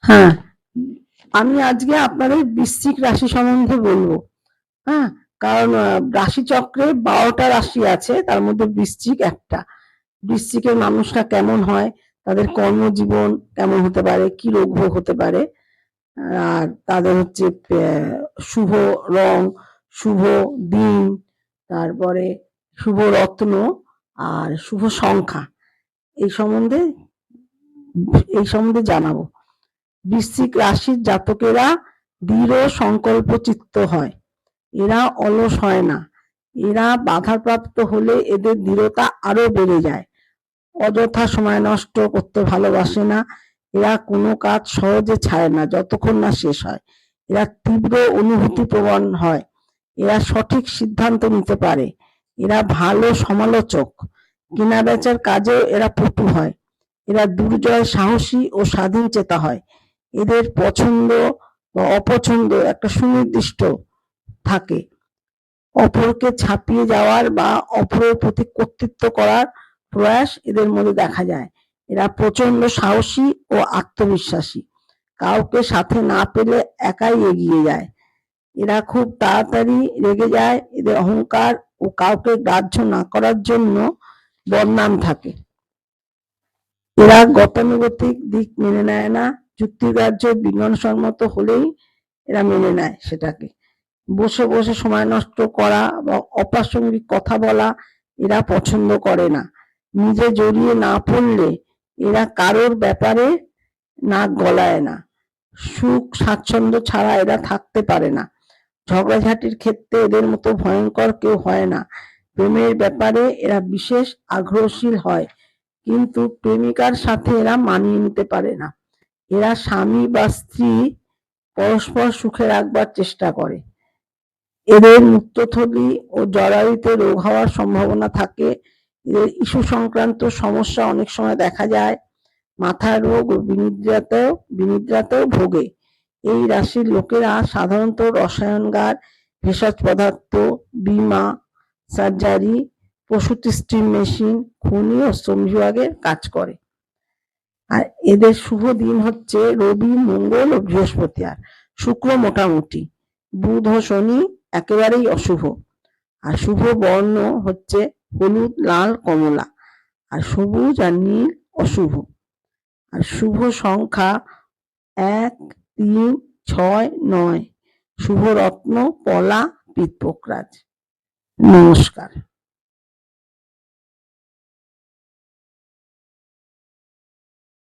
হ্যাঁ, আমি আজকে আপনাদের বৃশ্চিক রাশি সম্বন্ধে বলবো। হ্যাঁ, কারণ রাশিচক্রে ১২টা রাশি আছে, তার মধ্যে বৃশ্চিক একটা। বৃশ্চিকের মানুষরা কেমন হয়, তাদের কর্মজীবন কেমন হতে পারে, কি রোগ ভোগ হতে পারে, আর তাদের হচ্ছে শুভ রং, শুভ দিন, তারপরে শুভ রত্ন আর শুভ সংখ্যা, এই সম্বন্ধে জানাবো। বৃশ্চিক রাশির জাতকেরা দৃঢ় সংকল্প চিত্ত হয়, এরা অলস হয় না, এরা বাধাপ্রাপ্ত হলে এদের দৃঢ়তা আরো বেড়ে যায়, অযথা সময় নষ্ট করতে ভালোবাসে না, এরা কোনো কাজ সহজে ছাড়ে না যতক্ষণ না শেষ হয়, এরা তীব্র অনুভূতি প্রবণ হয়, এরা সঠিক সিদ্ধান্ত নিতে পারে, এরা ভালো সমালোচক, কেনা বেচার কাজেও এরা পটু হয়, এরা দুর্জয় সাহসী ও স্বাধীন চেতা হয়, এদের পছন্দ বা অপছন্দ একটা সুনির্দিষ্ট থাকে, অপরকে ছাপিয়ে যাওয়ার বা অপরের প্রতি কর্তৃত্ব করার প্রয়াস এদের মধ্যে দেখা যায়, এরা প্রচন্ড সাহসী ও আত্মবিশ্বাসী, কাউকে সাথে না পেলে একাই এগিয়ে যায়, এরা খুব তাড়াতাড়ি রেগে যায়, এদের অহংকার ও কাউকে গ্রাহ্য না করার জন্য বদনাম থাকে, এরা গতানুগতিক দিক মেনে নেয় না, যুক্তিগ্রাহ্য বিজ্ঞানসম্মত হলেই এরা মেনে নেয় সেটাকে, বসে বসে সময় নষ্ট করা বা অপ্রাসঙ্গিক কথা বলা এরা পছন্দ করে না, নিজে জড়িয়ে না পড়লে এরা কারোর ব্যাপারে নাক গলায় না, সুখ স্বাচ্ছন্দ্য ছাড়া এরা থাকতে পারে না, ঝগড়াঝাটির ক্ষেত্রে এদের মতো ভয়ঙ্কর কেউ হয় না, প্রেমের ব্যাপারে এরা বিশেষ আগ্রহশীল হয়, কিন্তু প্রেমিকার সাথে এরা মানিয়ে নিতে পারে না, এরা স্বামী বা স্ত্রী পরস্পর সুখে রাখবার চেষ্টা করে, এদের মূত্রথলি ও জরায়ুতে রোগ হওয়ার সম্ভাবনা থাকে, এদের ইস্যু সংক্রান্ত সমস্যা অনেক সময় দেখা যায়, মাথার রোগ ও বিনিদ্রাতেও ভোগে, এই রাশির লোকেরা সাধারণত রসায়নগার, ভেষজ পদার্থ, বীমা, সার্জারি, প্রসূতি স্টিম মেশিন, খনি ও শ্রম বিভাগের কাজ করে। আর এদের শুভ দিন হচ্ছে রবি, মঙ্গল ও বৃহস্পতি, আর শুক্র মোটামুটি, বুধ ও শনি একেবারেই অশুভ, আর শুভ বর্ণ হচ্ছে হলুদ, লাল, কমলা, আর সবুজ আর নীল অশুভ, আর শুভ সংখ্যা 1, 3, 6, 9, শুভ রত্ন পলা, পিতপোকরাজ। নমস্কার।